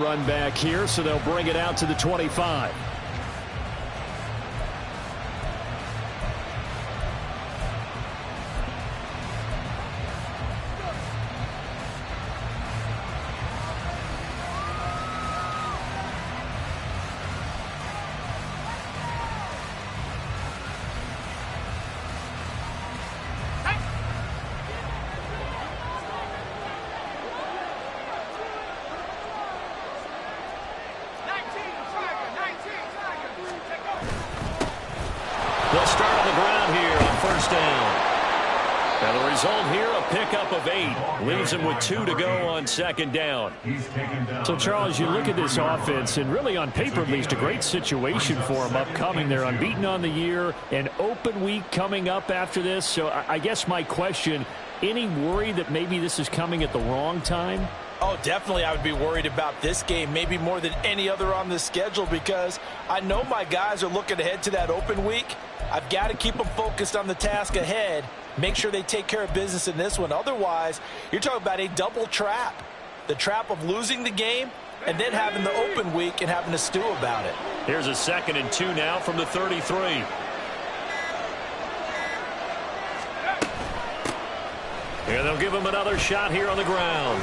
Run back here, so they'll bring it out to the 25. They'll start on the ground here on first down. Now the result here, a pickup of 8. Leaves him with 2 to go on second down. So, Charles, you look at this offense, and really on paper, at least, a great situation for them upcoming. They're unbeaten on the year, an open week coming up after this. So I guess my question, any worry that maybe this is coming at the wrong time? Oh, definitely I would be worried about this game, maybe more than any other on the schedule, because I know my guys are looking ahead to that open week. I've got to keep them focused on the task ahead, make sure they take care of business in this one. Otherwise, you're talking about a double trap. The trap of losing the game and then having the open week and having to stew about it. Here's a 2nd and 2 now from the 33. And they'll give him another shot here on the ground.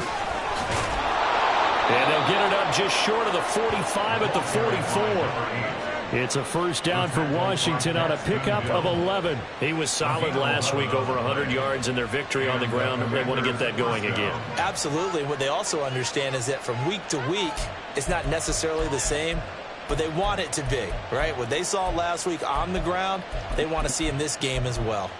And they'll get it up just short of the 45 at the 44. It's a first down for Washington on a pickup of 11. He was solid last week, over 100 yards in their victory on the ground, and they want to get that going again. Absolutely. What they also understand is that from week to week, it's not necessarily the same, but they want it to be, right? What they saw last week on the ground, they want to see in this game as well.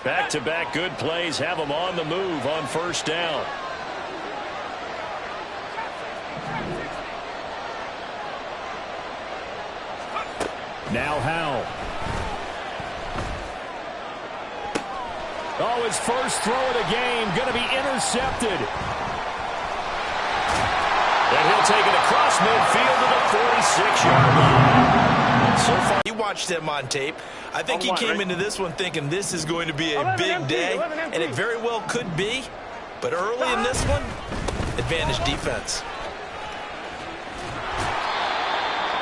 Back-to-back good plays have them on the move on first down. Now Howell. Oh, his first throw of the game going to be intercepted. And he'll take it across midfield to the 46-yard line. So far, you watched him on tape. I think he came into this one thinking this is going to be a big day, and it very well could be. But early in this one, advantage defense.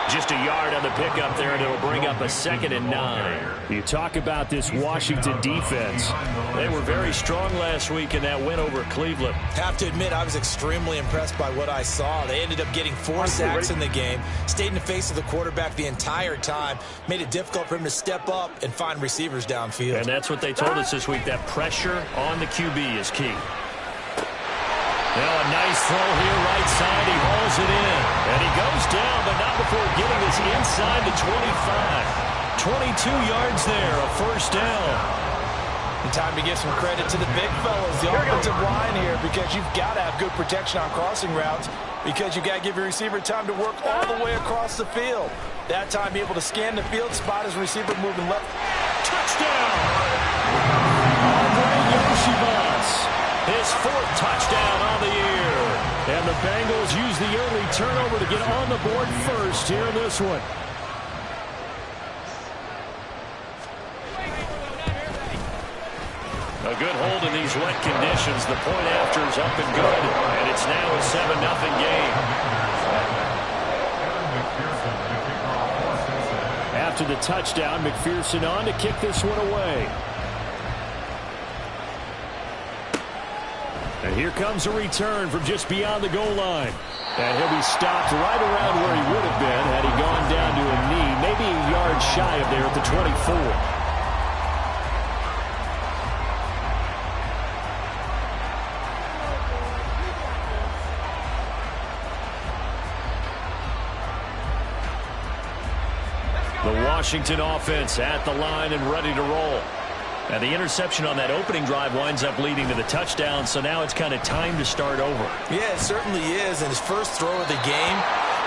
Just a yard on the pickup there, and it'll bring up a 2nd and 9. You talk about this Washington defense. They were very strong last week in that win over Cleveland. Have to admit, I was extremely impressed by what I saw. They ended up getting 4 sacks in the game, stayed in the face of the quarterback the entire time, made it difficult for him to step up and find receivers downfield. And that's what they told us this week, that pressure on the QB is key. Now a nice throw here right side. He hauls it in. And he goes down, but not before getting this inside the 25. 22 yards there, a first down. And time to give some credit to the big fellas, the offensive line here, because you've got to have good protection on crossing routes, because you've got to give your receiver time to work all the way across the field. That time, be able to scan the field, spot his receiver moving left. Touchdown! His 4th touchdown on the year. And the Bengals use the early turnover to get on the board first here in this one. A good hold in these wet conditions. The point after is up and good. And it's now a 7-0 game. After the touchdown, McPherson on to kick this one away. And here comes a return from just beyond the goal line. And he'll be stopped right around where he would have been had he gone down to a knee, maybe a yard shy of there at the 24. The Washington offense at the line and ready to roll. And the interception on that opening drive winds up leading to the touchdown, so now it's kind of time to start over. Yeah, it certainly is, and his first throw of the game.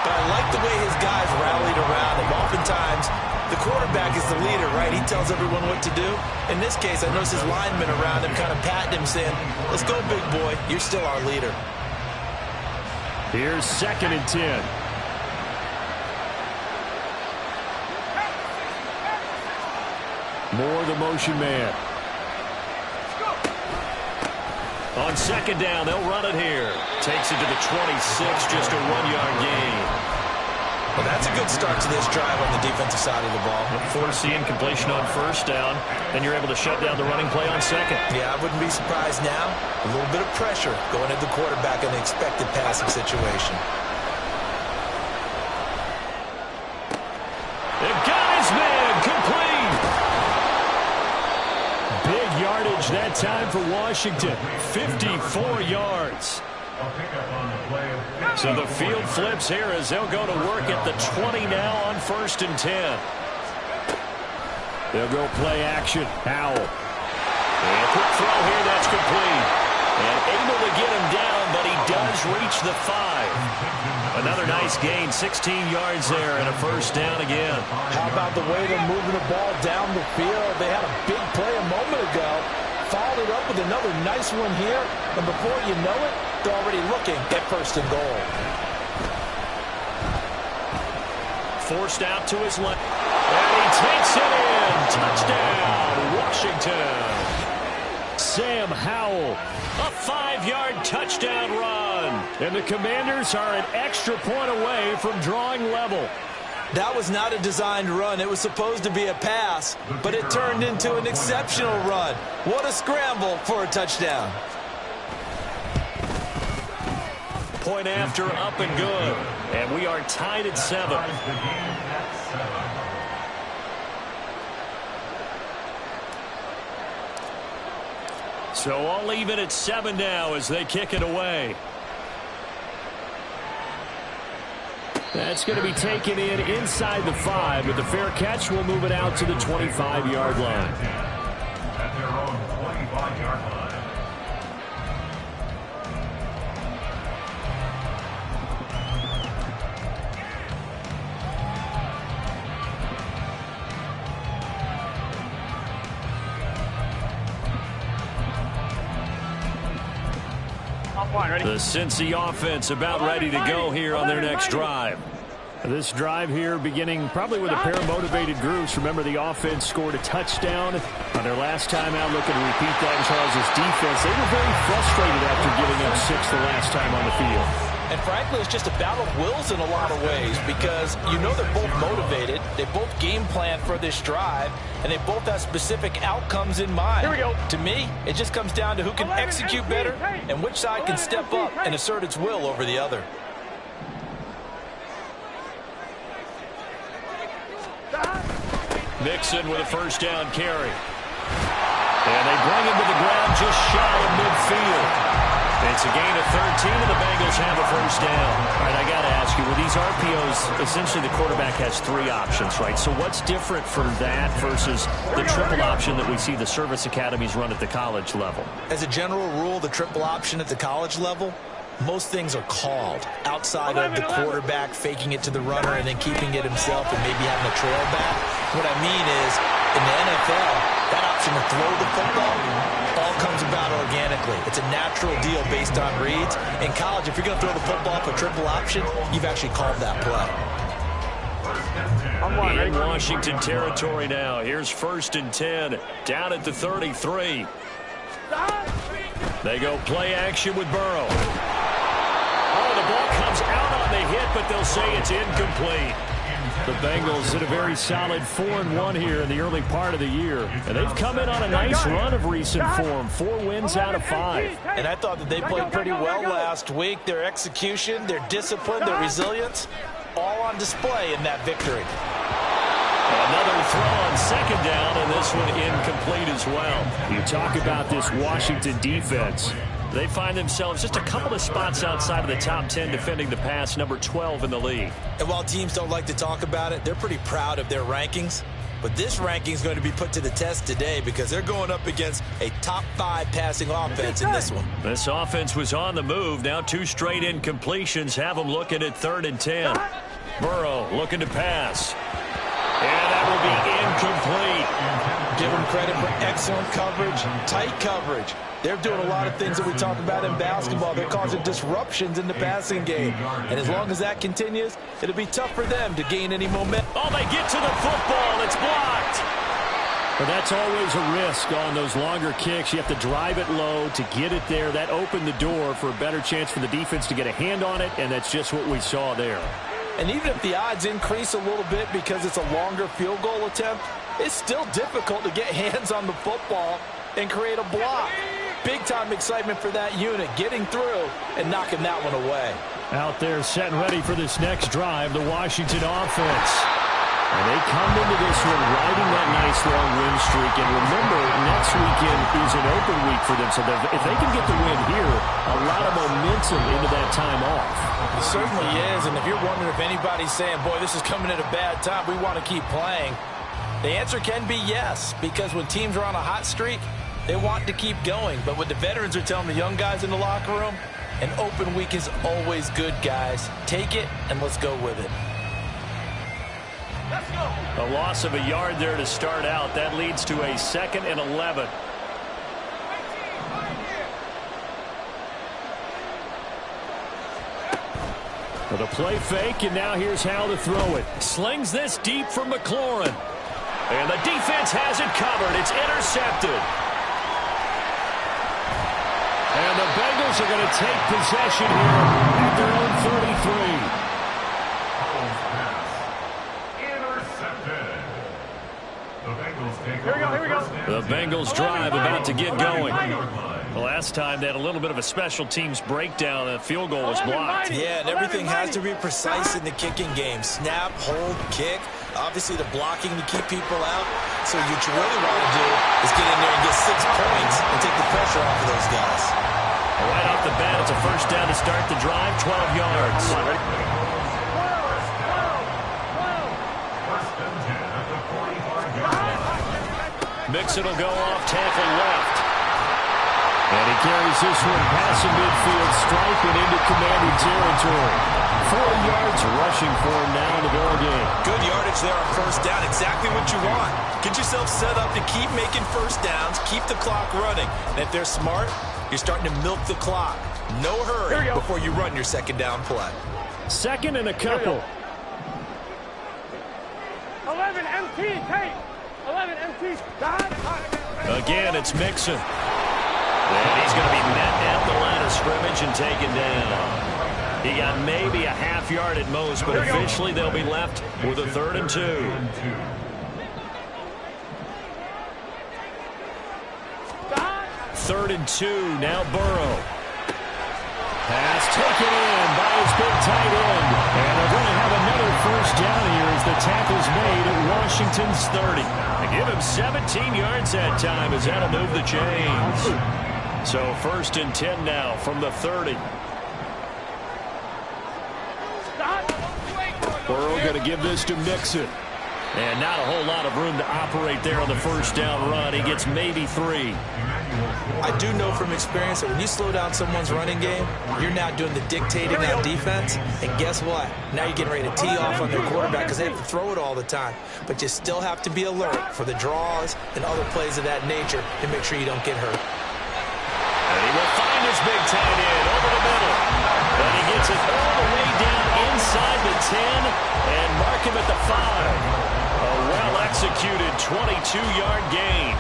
But I like the way his guys rallied around him. Oftentimes, the quarterback is the leader, right? He tells everyone what to do. In this case, I noticed his linemen around him kind of patting him, saying, let's go, big boy. You're still our leader. Here's 2nd and 10. Moore, the motion man. On second down, they'll run it here. Takes it to the 26, just a 1-yard gain. Well, that's a good start to this drive on the defensive side of the ball. Force the incompletion on first down, then you're able to shut down the running play on second. Yeah, I wouldn't be surprised now. A little bit of pressure going at the quarterback in an expected passing situation. They've got his man complete. Big yardage that time for Washington. 54 yards. So the field flips here as they'll go to work at the 20 now on 1st and 10. They'll go play action. Howell. And quick throw here, that's complete. And able to get him down, but he does reach the 5. Another nice gain, 16 yards there and a first down again. How about the way they're moving the ball down the field? They had a big play a moment ago. Followed it up with another nice one here. And before you know it, they're already looking at 1st and goal. Forced out to his left. And he takes it in. Touchdown, Washington. Sam Howell, a 5-yard touchdown run. And the Commanders are an extra point away from drawing level. That was not a designed run. It was supposed to be a pass, but it turned into an exceptional run. What a scramble for a touchdown. Point after, up and good. And we are tied at 7. So all even at 7 now as they kick it away. That's going to be taken in inside the 5, but the fair catch will move it out to the 25-yard line. At their own 25-yard line. The Cincy offense about ready to go here on their next drive. This drive here beginning probably with a pair of motivated groups. Remember, the offense scored a touchdown on their last time out. Looking to repeat that in Charles' defense. They were very frustrated after giving up 6 the last time on the field. And frankly, it's just a battle of wills in a lot of ways because you know they're both motivated. They both game plan for this drive, and they both have specific outcomes in mind. Here we go. To me, it just comes down to who can execute better and which side can step up and assert its will over the other. Mixon with a first down carry. And they bring him to the ground just shy of midfield. It's a gain of 13, and the Bengals have a first down. All right, I got to ask you, with these RPOs, essentially the quarterback has 3 options, right? So what's different for that versus the triple option that we see the service academies run at the college level? As a general rule, the triple option at the college level, most things are called outside of the quarterback faking it to the runner and then keeping it himself and maybe having a trail back. What I mean is, in the NFL, that option to throw the football all comes about organically. It's a natural deal based on reads. In college, if you're going to throw the football for triple option, you've actually called that play. In Washington territory now. Here's 1st and 10, down at the 33. They go play action with Burrow. Oh, the ball comes out on the hit, but they'll say it's incomplete. The Bengals hit a very solid 4-1 here in the early part of the year. And they've come in on a nice run of recent form. 4 wins out of 5. And I thought that they played pretty well last week. Their execution, their discipline, their resilience, all on display in that victory. Another throw on second down, and this one incomplete as well. You talk about this Washington defense. They find themselves just a couple of spots outside of the top 10 defending the pass, number 12 in the league. And while teams don't like to talk about it, they're pretty proud of their rankings. But this ranking is going to be put to the test today because they're going up against a top 5 passing offense in this one. This offense was on the move. Now 2 straight incompletions have them looking at 3rd and 10. Burrow looking to pass. And that will be incomplete. Give them credit for excellent coverage, tight coverage. They're doing a lot of things that we talk about in basketball. They're causing disruptions in the passing game. And as long as that continues, it'll be tough for them to gain any momentum. Oh, they get to the football. It's blocked. But that's always a risk on those longer kicks. You have to drive it low to get it there. That opened the door for a better chance for the defense to get a hand on it, and that's just what we saw there. And even if the odds increase a little bit because it's a longer field goal attempt, it's still difficult to get hands on the football and create a block. Big-time excitement for that unit, getting through and knocking that one away. Out there set and ready for this next drive, the Washington offense. And they come into this one riding that nice long win streak. And remember, next weekend is an open week for them. So if they can get the win here, a lot of momentum into that time off. It certainly is. And if you're wondering if anybody's saying, boy, this is coming at a bad time, we want to keep playing, the answer can be yes. Because when teams are on a hot streak, they want to keep going. But what the veterans are telling the young guys in the locker room, an open week is always good, guys. Take it and let's go with it. Let's go. A loss of a yard there to start out. That leads to a 2nd and 11. With a play fake, and now here's how to throw it. Slings this deep for McLaurin. And the defense has it covered. It's intercepted. And the Bengals are going to take possession here at their own 33. Here we go. The Bengals drive about to get going. The last time they had a little bit of a special teams breakdown. The field goal was blocked. Yeah, and everything has to be precise in the kicking game. Snap, hold, kick. Obviously the blocking to keep people out. So what you really want to do is get in there and get 6 points and take the pressure off of those guys. Right off the bat, it's a first down to start the drive, 12 yards. Mixon will go off, tackle left. And he carries this one past the midfield stripe and into commanding territory. 4 yards rushing for him now in the ball game. Good yardage there on first down. Exactly what you want. Get yourself set up to keep making first downs, keep the clock running. And if they're smart, you're starting to milk the clock. No hurry before you run your second down play. 2nd and a couple. 11 MT, Tate. 11 MT. Again, it's Mixon. And he's going to be met at the line of scrimmage and taken down. He got maybe a half yard at most, but officially they'll be left with a 3rd and 2. 3rd and 2, now Burrow. Pass taken in by his big tight end. And they're going to have another first down here as the tackle's made at Washington's 30. They give him 17 yards that time as that'll move the chains. So 1st and 10 now from the 30. Burrow going to give this to Mixon. And not a whole lot of room to operate there on the first down run. He gets maybe 3. I do know from experience that when you slow down someone's running game, you're now doing the dictating on defense. And guess what? Now you're getting ready to tee off on their quarterback because they have to throw it all the time. But you still have to be alert for the draws and other plays of that nature to make sure you don't get hurt. And he will find his big tight end over the middle. And he gets it all the way down inside the 10 and mark him at the 5. A well-executed 22-yard gain.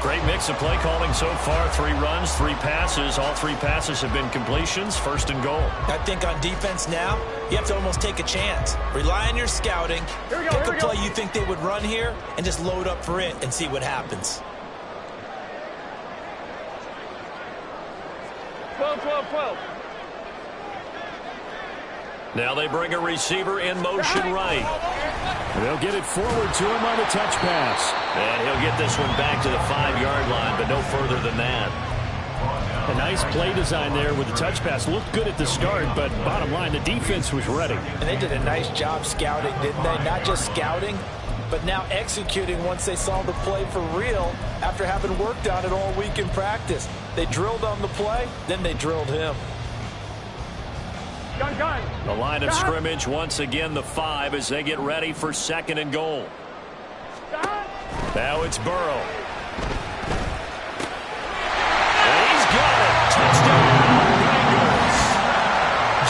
Great mix of play calling so far. 3 runs, 3 passes. All 3 passes have been completions. 1st and goal. I think on defense now, you have to almost take a chance. Rely on your scouting. Pick a play you think they would run here and just load up for it and see what happens. 12. Now they bring a receiver in motion right. They'll get it forward to him on the touch pass. And he'll get this one back to the 5-yard line, but no further than that. A nice play design there with the touch pass. Looked good at the start, but bottom line, the defense was ready. And they did a nice job scouting, didn't they? Not just scouting, but now executing once they saw the play for real after having worked on it all week in practice. They drilled on the play, then they drilled him. The line of scrimmage, once again, the 5 as they get ready for 2nd and goal. Now it's Burrow. And he's got it. Touchdown, Bengals.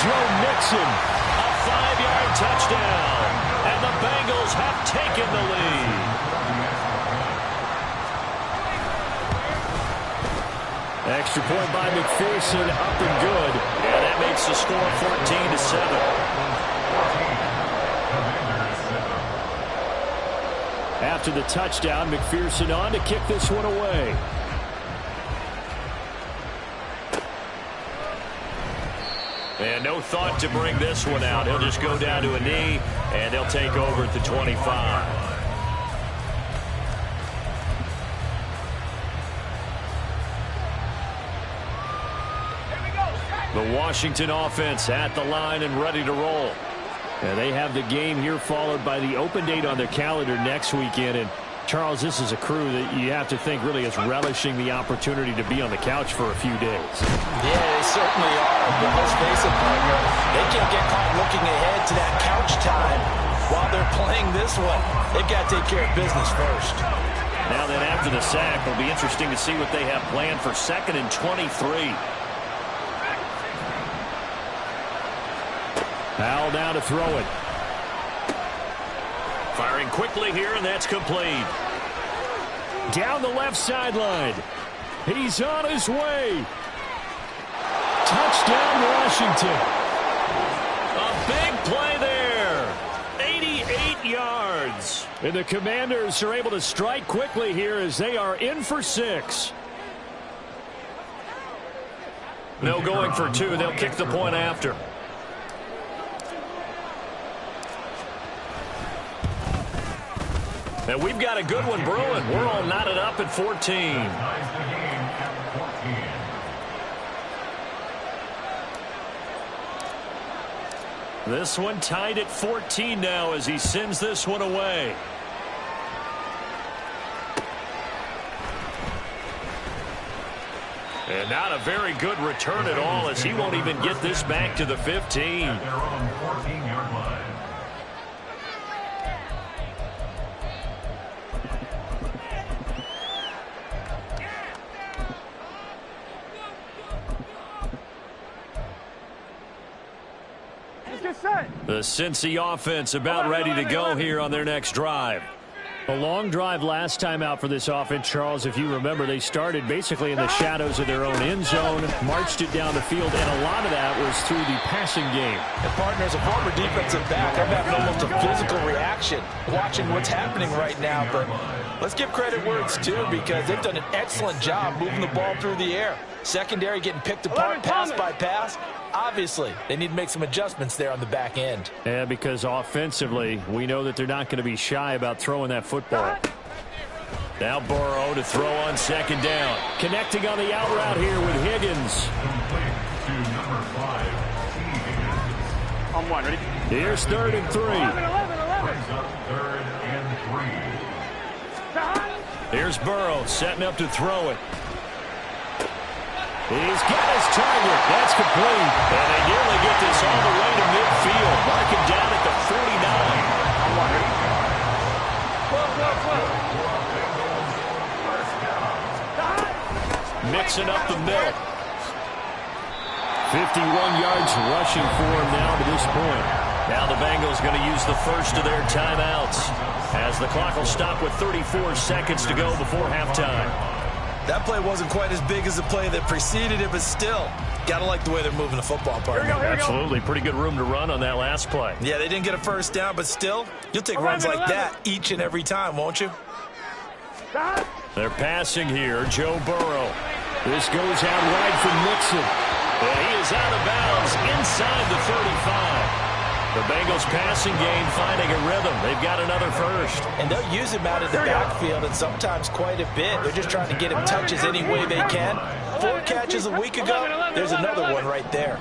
Joe Mixon, a 5-yard touchdown. And the Bengals have taken the lead. point by McPherson, up and good. And that makes the score 14-7. After the touchdown, McPherson on to kick this one away. And no thought to bring this one out. He'll just go down to a knee, and they'll take over at the 25. The Washington offense at the line and ready to roll. And they have the game here followed by the open date on their calendar next weekend. And Charles, this is a crew that you have to think really is relishing the opportunity to be on the couch for a few days. Yeah, they certainly are. But let's face it, partner, they can't get caught looking ahead to that couch time while they're playing this one. They've got to take care of business first. Now then, after the sack, it'll be interesting to see what they have planned for 2nd and 23. Powell down to throw it. Firing quickly here, and that's complete. Down the left sideline. He's on his way. Touchdown, Washington. A big play there. 88 yards. And the Commanders are able to strike quickly here as they are in for 6. No going for 2. They'll kick the point after. And we've got a good one brewing. We're all knotted up at 14. This one tied at 14 now as he sends this one away. And not a very good return at all as he won't even get this back to the 15. At their own 14-yard line. The Cincy offense about ready to go here on their next drive. A long drive last time out for this offense, Charles. If you remember, they started basically in the shadows of their own end zone, marched it down the field, and a lot of that was through the passing game. And partner, as a former defensive back, I'm having almost a physical reaction watching what's happening right now. But let's give credit where it's due because they've done an excellent job moving the ball through the air. Secondary getting picked apart pass by pass. Obviously, they need to make some adjustments there on the back end. Yeah, because offensively, we know that they're not going to be shy about throwing that football. Now Burrow to throw on 2nd down. Connecting on the out route here with Higgins. To number 5, On 1, ready? Here's 3rd and 3. 11. brings up 3rd and 3. Here's Burrow setting up to throw it. He's got his target. That's complete. And they nearly get this all the way to midfield. Mark him down at the 49. Mixing up the middle. 51 yards rushing for him now to this point. Now the Bengals going to use the first of their timeouts as the clock will stop with 34 seconds to go before halftime. That play wasn't quite as big as the play that preceded it, but still, got to like the way they're moving the football, partner. Absolutely. Pretty good room to run on that last play. Yeah, they didn't get a first down, but still, you'll take runs like that each and every time, won't you? They're passing here. Joe Burrow. This goes out wide for Mixon. And he is out of bounds inside the 35. The Bengals passing game finding a rhythm. They've got another first. And they'll use him out of the backfield and sometimes quite a bit. They're just trying to get him touches any way they can. 4 catches a week ago. There's another one right there.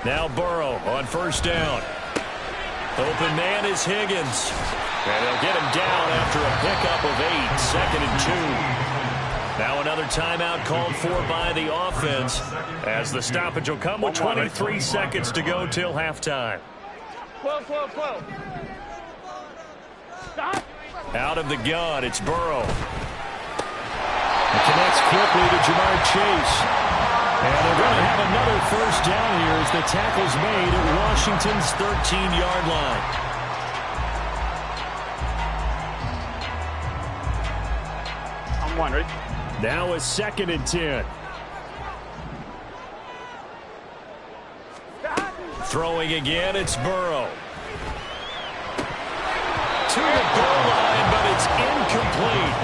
Now Burrow on 1st down. Open man is Higgins. And they'll get him down after a pickup of 8, 2nd and 2. Now another timeout called for by the offense as the stoppage will come with 23 seconds to go till halftime. 12. Stop. Out of the gun, it's Burrow. It connects quickly to Jamar Chase. And they're going to have another first down here as the tackle's made at Washington's 13-yard line. I'm one, ready? Now a 2nd and 10. Throwing again, it's Burrow. To the goal line, but it's incomplete.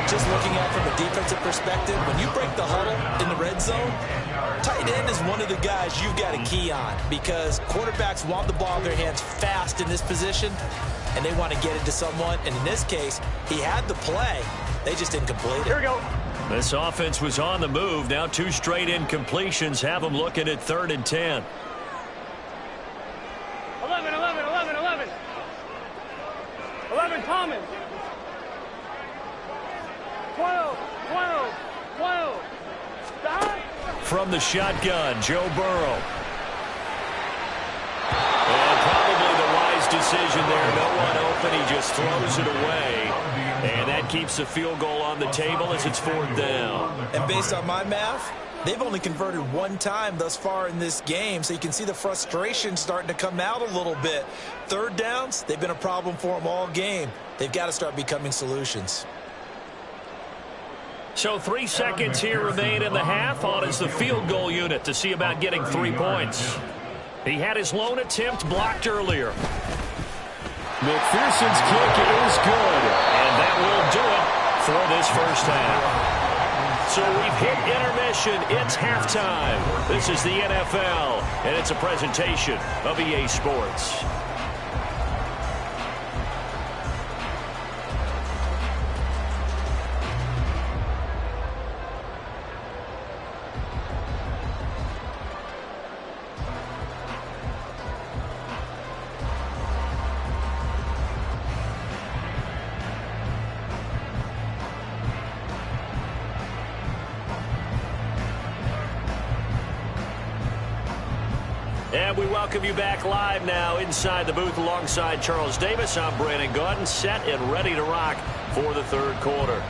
Just looking at it from a defensive perspective, when you break the huddle in the red zone, tight end is one of the guys you've got to key on because quarterbacks want the ball in their hands fast in this position, and they want to get it to someone. And in this case, he had the play. They just didn't complete it. Here we go. This offense was on the move. Now 2 straight incompletions have them looking at 3rd and 10. 11, 11, 11, 11. 11 common. 12, 12, 12. Stop. From the shotgun, Joe Burrow. And probably the wise decision there. No one open. He just throws it away. And that keeps the field goal on the table as it's 4th down. And based on my math, they've only converted 1 time thus far in this game, so you can see the frustration starting to come out a little bit. 3rd downs, they've been a problem for them all game. They've got to start becoming solutions. So 3 seconds here remain in the half. On is the field goal unit to see about getting 3 points. He had his lone attempt blocked earlier. McPherson's kick is good, and that will do it for this first half. So we've hit intermission. It's halftime. This is the NFL, and it's a presentation of EA Sports. And we welcome you back live now inside the booth alongside Charles Davis. I'm Brandon Gaudin, set and ready to rock for the 3rd quarter.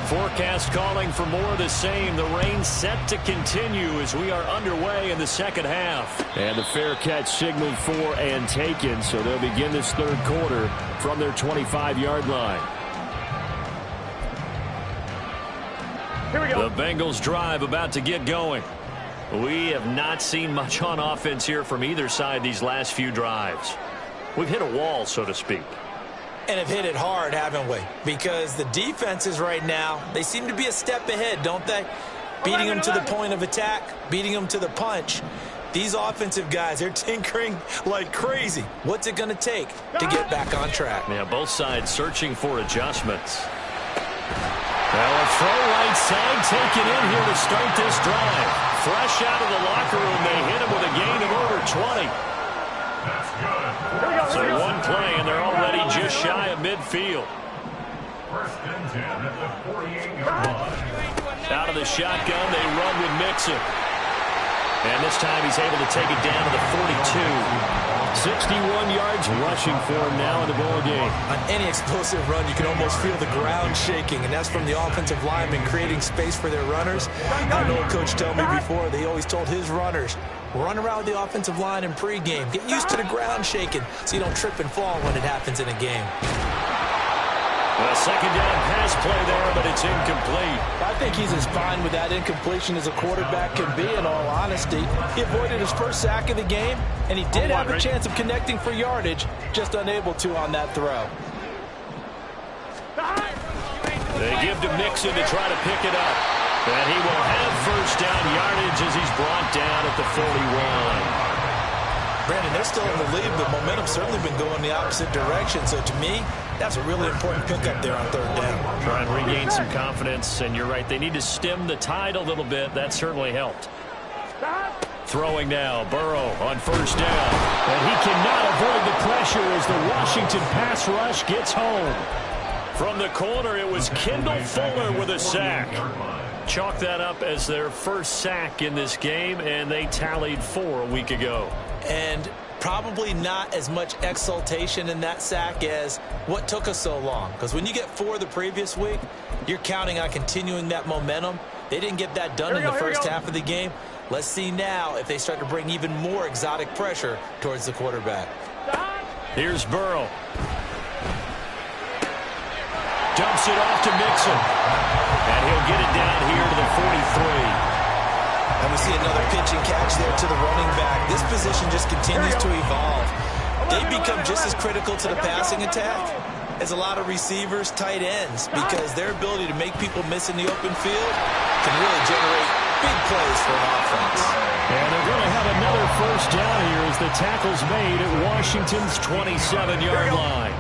Forecast calling for more of the same. The rain set to continue as we are underway in the 2nd half. And the fair catch signaled for and taken, so they'll begin this 3rd quarter from their 25-yard line. Here we go. The Bengals drive about to get going. We have not seen much on offense here from either side these last few drives. We've hit a wall, so to speak. And have hit it hard, haven't we? Because the defenses right now, they seem to be a step ahead, don't they? Beating them to the point of attack, beating them to the punch. These offensive guys, they're tinkering like crazy. What's it going to take to get back on track? Yeah, both sides searching for adjustments. Well, a throw right side taken in here to start this drive. Fresh out of the locker room, they hit him with a gain of over 20. That's good. So 1 play, and they're already just shy of midfield. 1st and 10 at the 48-yard line. Out of the shotgun, they run with Mixon. And this time he's able to take it down to the 42. 61 yards rushing for him now in the ball game. On any explosive run, you can almost feel the ground shaking, and that's from the offensive linemen creating space for their runners. I know a coach told me before, they always told his runners, run around the offensive line in pregame. Get used to the ground shaking so you don't trip and fall when it happens in a game. A 2nd down pass play there, but it's incomplete. I think he's as fine with that incompletion as a quarterback can be, in all honesty. He avoided his first sack of the game, and he did have a chance of connecting for yardage, just unable to on that throw. They give to Mixon to try to pick it up. And he will have first down yardage as he's brought down at the 41. Brandon, they're still in the lead, but momentum's certainly been going the opposite direction. So to me, that's a really important pickup there on 3rd down. Try and regain some confidence, and you're right, they need to stem the tide a little bit. That certainly helped. Throwing now, Burrow on 1st down. And he cannot avoid the pressure as the Washington pass rush gets home. From the corner, it was Kendall Fuller with a sack. Chalk that up as their first sack in this game, and they tallied 4 a week ago. And probably not as much exultation in that sack as what took us so long. Because when you get 4 the previous week, you're counting on continuing that momentum. They didn't get that done in the first half of the game. Let's see now if they start to bring even more exotic pressure towards the quarterback. Here's Burrow. Dumps it off to Mixon. And he'll get it down here to the 43. And we see another pitch and catch there to the running back. This position just continues to evolve. They've become just as critical to the passing attack as a lot of receivers, tight ends, because their ability to make people miss in the open field can really generate big plays for an offense. And they're going to have another first down here as the tackle's made at Washington's 27-yard line.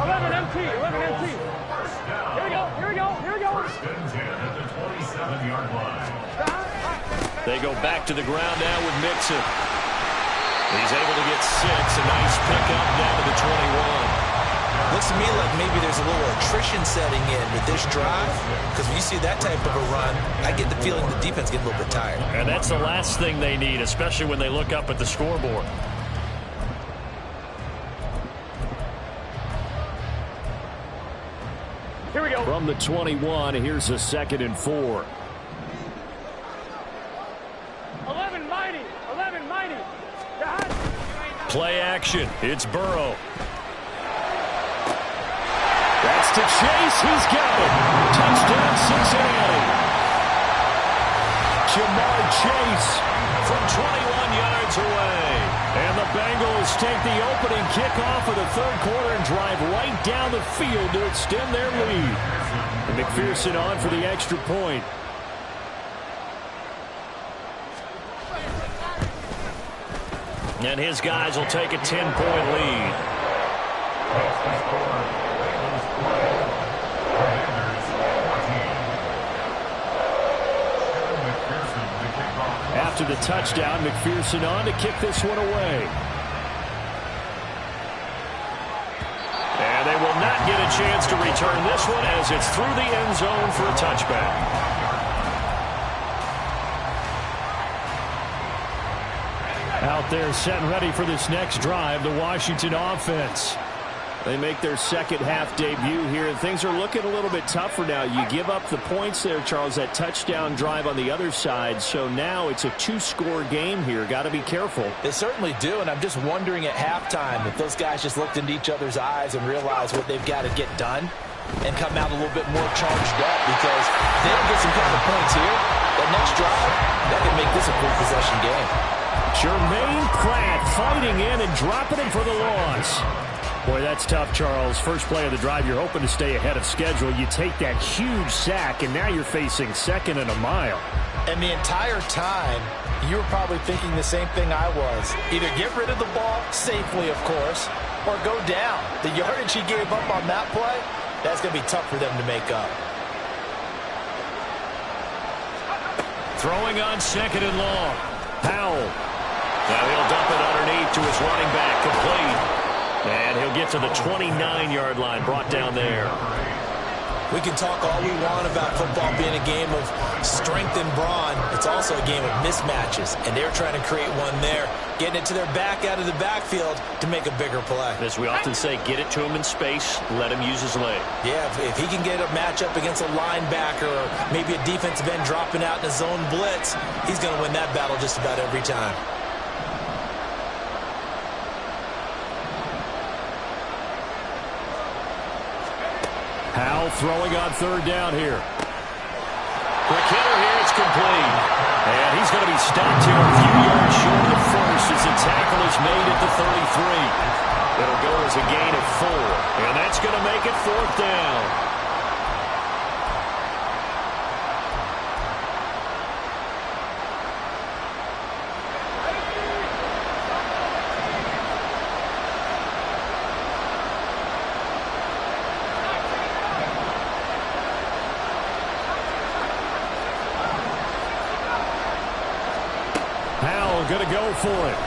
11 MT, 11 MT. Here we go, here we go, here we go. First and 10 at the 27-yard line. They go back to the ground now with Mixon. He's able to get 6. A nice pickup down to the 21. Looks to me like maybe there's a little attrition setting in with this drive, because when you see that type of a run, I get the feeling the defense gets a little bit tired. And that's the last thing they need, especially when they look up at the scoreboard. Here we go. From the 21, here's a 2nd and 4. 11 mighty, 11 mighty. Play action. It's Burrow. That's to Chase. He's got it. Touchdown, Cincinnati. Jamar Chase from 21 yards away. And the Bengals take the opening kickoff of the third quarter and drive right down the field to extend their lead. And McPherson on for the extra point. And his guys will take a 10-point lead. After the touchdown, McPherson on to kick this one away. And they will not get a chance to return this one as it's through the end zone for a touchback. Out there set and ready for this next drive, the Washington offense. They make their second half debut here, and things are looking a little bit tougher now. You give up the points there, Charles, that touchdown drive on the other side. So now it's a 2-score game here. Got to be careful. They certainly do, and I'm just wondering at halftime if those guys just looked into each other's eyes and realized what they've got to get done and come out a little bit more charged up, because if they don't get some kind of points here, that next drive, that can make this a full possession game. Jermaine Pratt fighting in and dropping him for the loss. Boy, that's tough, Charles. First play of the drive, you're hoping to stay ahead of schedule. You take that huge sack, and now you're facing 2nd and a mile. And the entire time, you were probably thinking the same thing I was. Either get rid of the ball, safely, of course, or go down. The yardage he gave up on that play, that's going to be tough for them to make up. Throwing on 2nd and long. Powell. Now he'll dump it underneath to his running back, complete. And he'll get to the 29-yard line, brought down there. We can talk all we want about football being a game of strength and brawn. It's also a game of mismatches, and they're trying to create one there, getting it to their back out of the backfield to make a bigger play. As we often say, get it to him in space, let him use his leg. Yeah, if he can get a matchup against a linebacker or maybe a defensive end dropping out in a zone blitz, he's going to win that battle just about every time. Powell throwing on 3rd down here. Quick hitter here, it's complete. And he's going to be stopped here a few yards short of the first as the tackle is made at the 33. It'll go as a gain of 4. And that's going to make it 4th down. Going to go for it.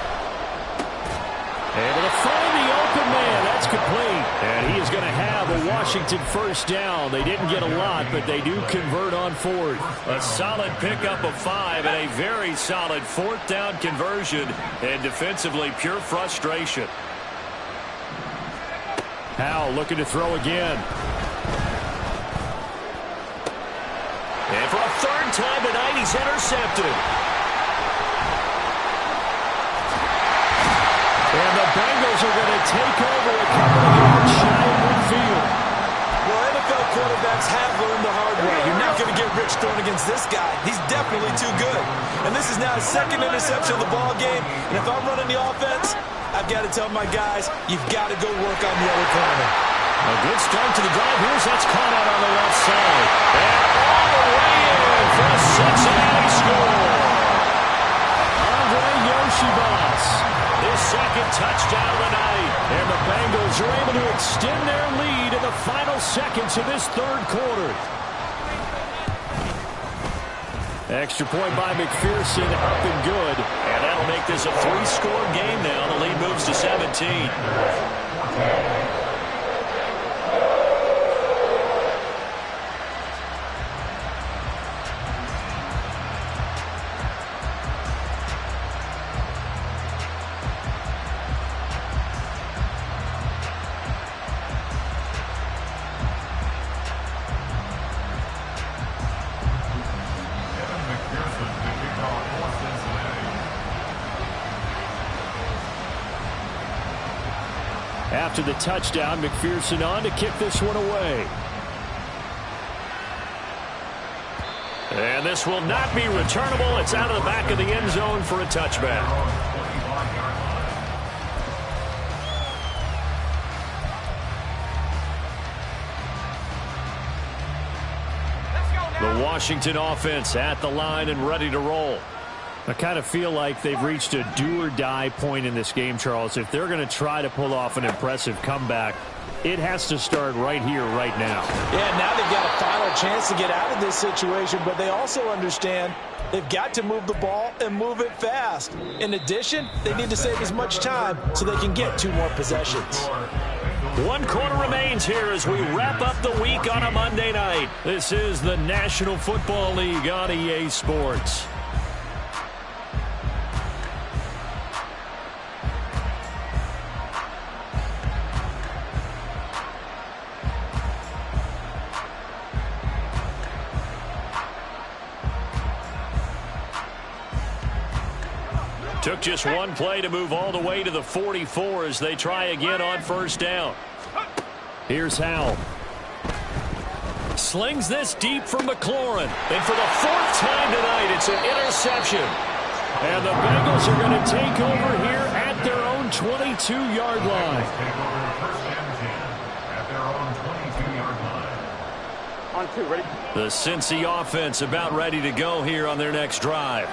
Able to find the open man. That's complete. And he is going to have a Washington first down. They didn't get a lot, but they do convert on fourth. A solid pickup of 5 and a very solid fourth down conversion. And defensively, pure frustration. Howell looking to throw again. And for a third time tonight, he's intercepted. And the Bengals are going to take over a couple of yards shy of midfield. Well, NFL quarterbacks have learned the hard way. You're not going to get rich throwing against this guy. He's definitely too good. And this is now his second interception of the ball game. And if I'm running the offense, I've got to tell my guys, you've got to go work on the other corner. A good start to the drive. Here's that's caught out on the left side. And all the way in for a Cincinnati score. Andre Yoshibas, his second touchdown of the night. And the Bengals are able to extend their lead in the final seconds of this third quarter. Extra point by McPherson, up and good. And that'll make this a 3-score game now. The lead moves to 17. After the touchdown, McPherson on to kick this one away. And this will not be returnable. It's out of the back of the end zone for a touchback. The Washington offense at the line and ready to roll. I kind of feel like they've reached a do-or-die point in this game, Charles. If they're going to try to pull off an impressive comeback, it has to start right here, right now. Yeah, now they've got a final chance to get out of this situation, but they also understand they've got to move the ball and move it fast. In addition, they need to save as much time so they can get 2 more possessions. 1 quarter remains here as we wrap up the week on a Monday night. This is the National Football League on EA Sports. Took just 1 play to move all the way to the 44 as they try again on first down. Here's Howell. Slings this deep for McLaurin. And for the 4th time tonight, it's an interception. And the Bengals are going to take over here at their own 22-yard line. On 2, ready? The Cincy offense about ready to go here on their next drive.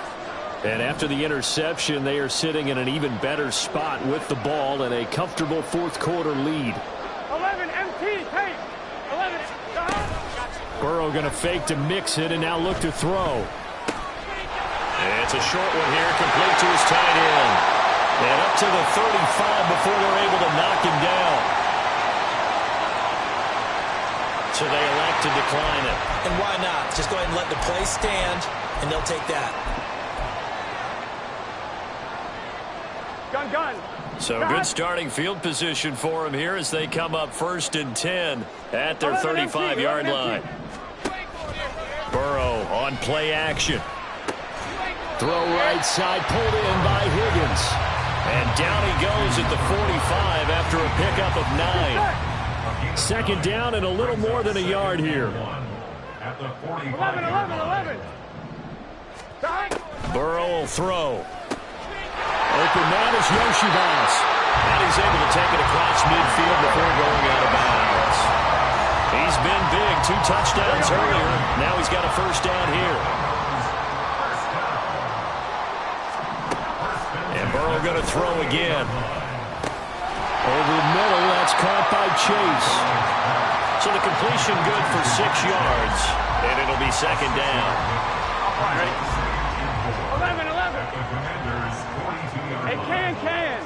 And after the interception, they are sitting in an even better spot with the ball and a comfortable 4th quarter lead. 11, MT, tape. 11, Burrow going to fake to mix it and now look to throw. And it's a short one here, complete to his tight end. And up to the 35 before they're able to knock him down. So they elect to decline it. And why not? Just go ahead and let the play stand, and they'll take that. gun. So good starting field position for him here as they come up 1st and 10 at their 35-yard line. Burrow on play action. Throw right side, pulled in by Higgins. And down he goes at the 45 after a pickup of 9. 2nd down and a little more than a yard here. 11. Burrow will throw. Open man is Yoshibas. And he's able to take it across midfield before going out of bounds. He's been big. 2 touchdowns earlier. Now he's got a first down here. And Burrow going to throw again. Over the middle, that's caught by Chase. So the completion good for 6 yards. And it'll be 2nd down. 11. Hey, can.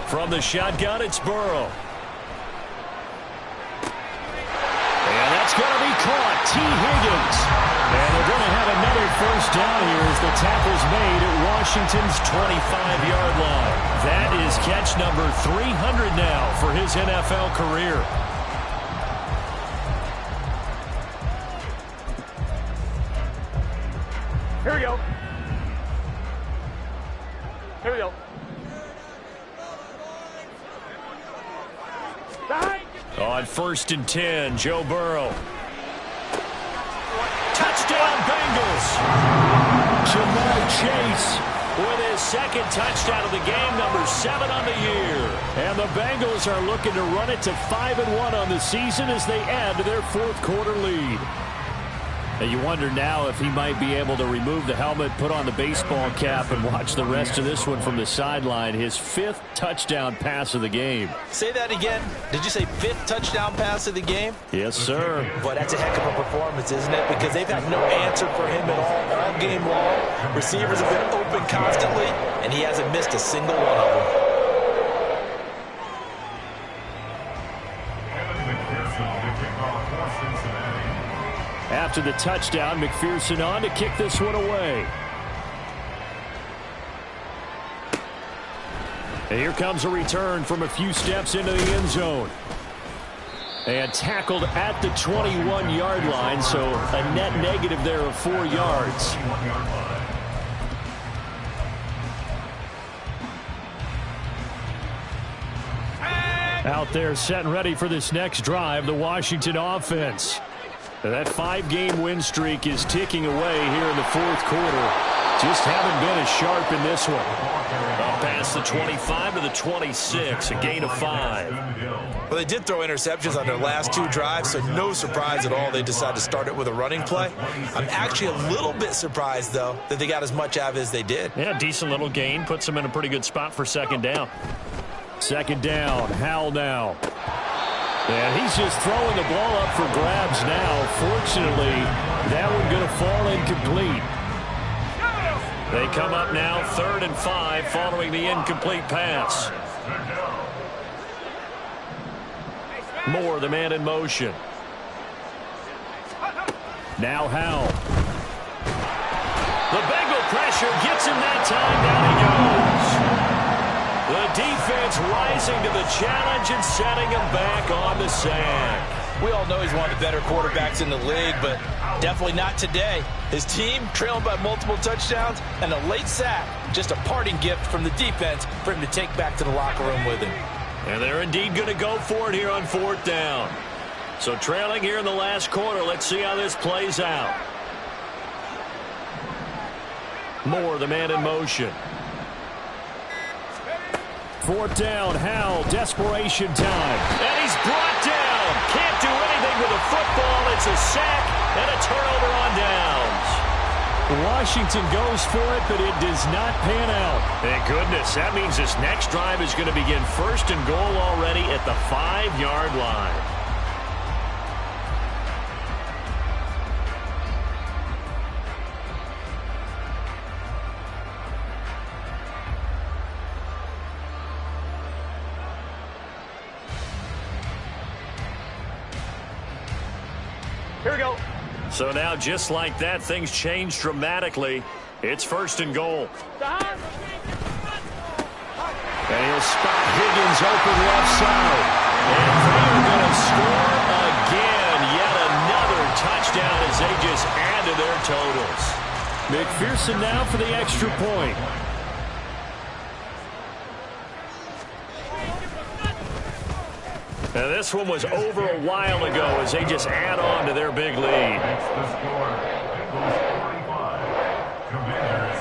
From the shotgun, it's Burrow. caught. T. Higgins. And they're going to have another first down here as the tackle's made at Washington's 25-yard line. That is catch number 300 now for his NFL career. Here we go. Here we go. On 1st and 10, Joe Burrow. Touchdown, Bengals. Jamar Chase with his second touchdown of the game, number 7 on the year. And the Bengals are looking to run it to 5-1 on the season as they add to their fourth quarter lead. And you wonder now if he might be able to remove the helmet, put on the baseball cap, and watch the rest of this one from the sideline. His 5th touchdown pass of the game. Say that again. Did you say 5th touchdown pass of the game? Yes, sir. Boy, that's a heck of a performance, isn't it? Because they've had no answer for him at all game long. Receivers have been open constantly, and he hasn't missed a single one of them. After the touchdown, McPherson on to kick this one away. And here comes a return from a few steps into the end zone. And tackled at the 21-yard line, so a net negative there of 4 yards. Out there set and ready for this next drive, the Washington offense. That 5-game win streak is ticking away here in the fourth quarter. Just haven't been as sharp in this one. Up past the 25 to the 26, a gain of 5. Well, they did throw interceptions on their last 2 drives, so no surprise at all they decided to start it with a running play. I'm actually a little bit surprised, though, that they got as much out of it as they did. Yeah, decent little gain. Puts them in a pretty good spot for second down. Second down, Howell now. And he's just throwing the ball up for grabs now. Fortunately, that one going to fall incomplete. They come up now 3rd and 5 following the incomplete pass. Moore, the man in motion. Now Howell. The Bengal pressure gets him that time. Down he goes. The defense rising to the challenge and setting him back on the sack. We all know he's one of the better quarterbacks in the league, but definitely not today. His team trailing by multiple touchdowns and a late sack. Just a parting gift from the defense for him to take back to the locker room with him. And they're indeed going to go for it here on 4th down. So trailing here in the last quarter. Let's see how this plays out. Moore, the man in motion. 4th down, Howell, desperation time. And he's brought down. Can't do anything with a football. It's a sack and a turnover on downs. Washington goes for it, but it does not pan out. Thank goodness. That means this next drive is going to begin 1st and goal already at the 5-yard line. Here we go. So now, just like that, things change dramatically. It's 1st and goal. And he'll spot Higgins open left side. And they're going to score again. Yet another touchdown as they just add to their totals. McPherson now for the extra point. Now this one was over a while ago as they just add on to their big lead. That's the score. Bengals 45, Commanders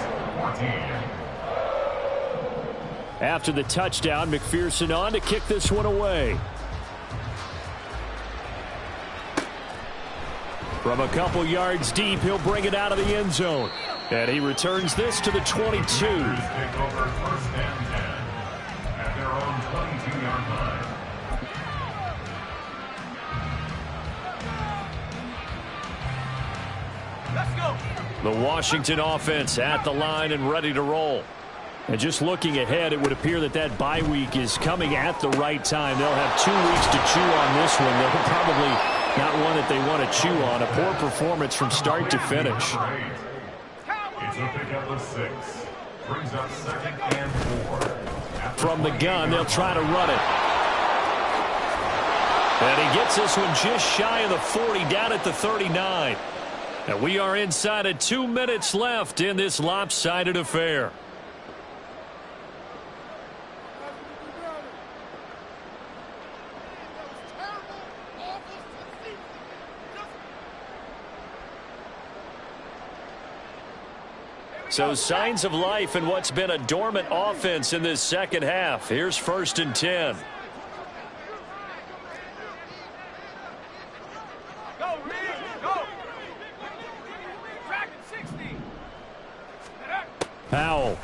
14. After the touchdown, McPherson on to kick this one away. From a couple yards deep, he'll bring it out of the end zone. And he returns this to the 22. Take over 1st and 10 at their own 22-yard line. The Washington offense at the line and ready to roll. And just looking ahead, it would appear that that bye week is coming at the right time. They'll have 2 weeks to chew on this one. They'll probably Not one that they want to chew on. A poor performance from start to finish. It's a pickup of 6. Brings up 2nd and 4. From the gun, they'll try to run it. And he gets this one just shy of the 40, down at the 39. And we are inside of 2 minutes left in this lopsided affair. So signs of life in what's been a dormant offense in this second half. Here's 1st and 10. Powell.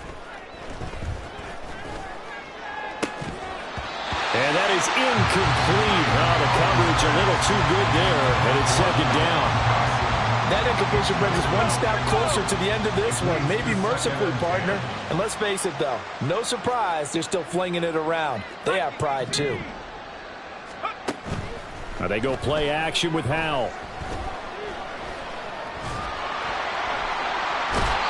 And that is incomplete. Oh, the coverage a little too good there, and it's 2nd down. That incompletion brings us one step closer to the end of this one. Maybe mercifully, partner. And let's face it, though, no surprise, they're still flinging it around. They have pride, too. Now they go play action with Howell.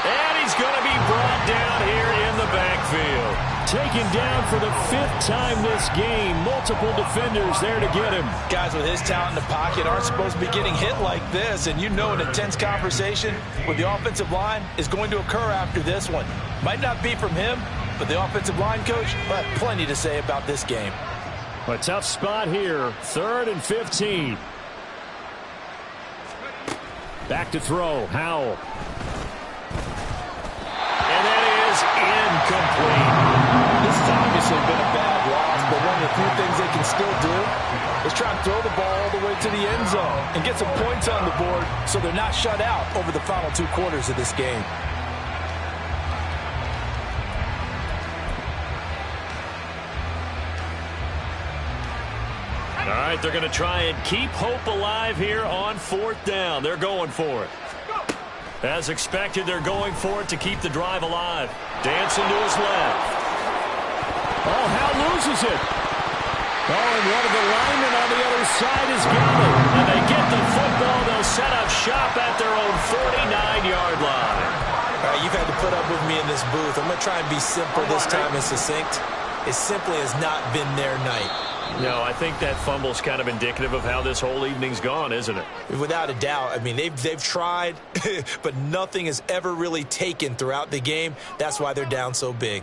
And he's going to be brought down here in the backfield. Taken down for the 5th time this game. Multiple defenders there to get him. Guys with his talent in the pocket aren't supposed to be getting hit like this. And you know an intense conversation with the offensive line is going to occur after this one. Might not be from him, but the offensive line coach will have plenty to say about this game. A tough spot here. 3rd and 15. Back to throw. Howell. And that is incomplete. This has obviously been a bad loss, but one of the few things they can still do is try and throw the ball all the way to the end zone and get some points on the board so they're not shut out over the final 2 quarters of this game. All right, they're going to try and keep hope alive here on 4th down. They're going for it. As expected, they're going for it to keep the drive alive. Dancing to his left. Oh, Hal loses it. Oh, and one of the linemen on the other side has got it. And they get the football. They'll set up shop at their own 49-yard line. All right, you've had to put up with me in this booth. I'm going to try and be simple this time and succinct. It simply has not been their night. No, I think that fumble's kind of indicative of how this whole evening's gone, isn't it? Without a doubt. I mean, they've tried, but nothing has ever really taken throughout the game. That's why they're down so big.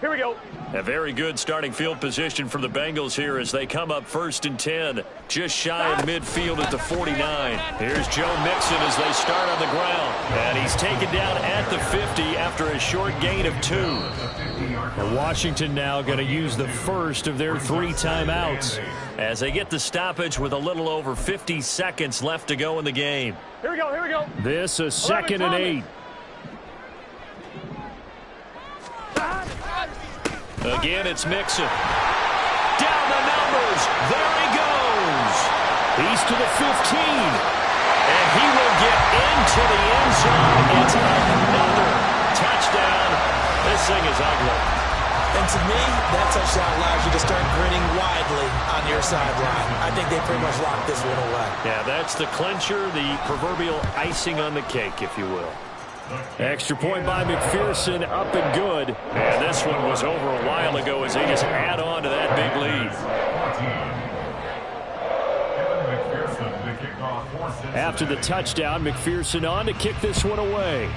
Here we go. A very good starting field position for the Bengals here as they come up 1st and 10. Just shy of midfield at the 49. Here's Joe Mixon as they start on the ground. And he's taken down at the 50 after a short gain of 2. And Washington now going to use the first of their 3 timeouts as they get the stoppage with a little over 50 seconds left to go in the game. Here we go, here we go. This a 2nd and 8. Again, it's Mixon. Down the numbers. There he goes. He's to the 15. And he will get into the end zone. It's another touchdown. This thing is ugly. And to me, that touchdown allows you to start grinning widely on your sideline. I think they pretty much locked this one away. Yeah, that's the clincher, the proverbial icing on the cake, if you will. Extra point by McPherson, up and good. And this one was over a while ago as they just add on to that big lead. After the touchdown, McPherson on to kick this one away.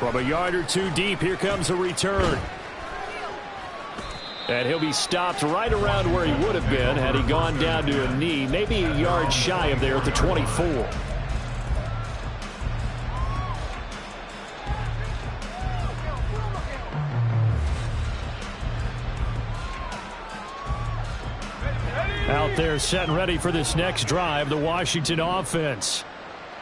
From a yard or 2 deep, here comes a return. And he'll be stopped right around where he would have been had he gone down to a knee, maybe a yard shy of there at the 24. Out there set and ready for this next drive, the Washington offense.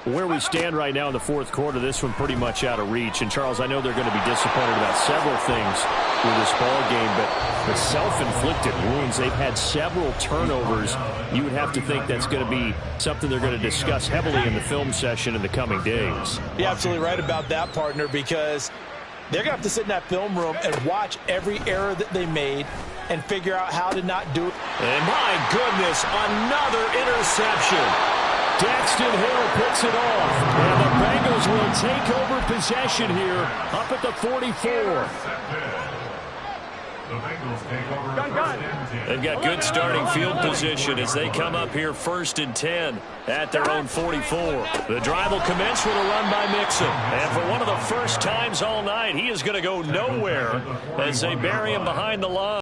Where we stand right now in the 4th quarter, this one pretty much out of reach. And, Charles, I know they're going to be disappointed about several things with this ball game, but the self-inflicted wounds, they've had several turnovers. You would have to think that's going to be something they're going to discuss heavily in the film session in the coming days. You're absolutely right about that, partner, because They're going to have to sit in that film room and watch every error that they made and figure out how to not do it. And my goodness, another interception. Daxton Hill picks it off. And the Bengals will take over possession here up at the 44. The Bengals take over first and 10. They've got good starting field position as they come up here 1st and 10 at their own 44. The drive will commence with a run by Mixon. And for one of the first times all night, he is going to go nowhere as they bury him behind the line.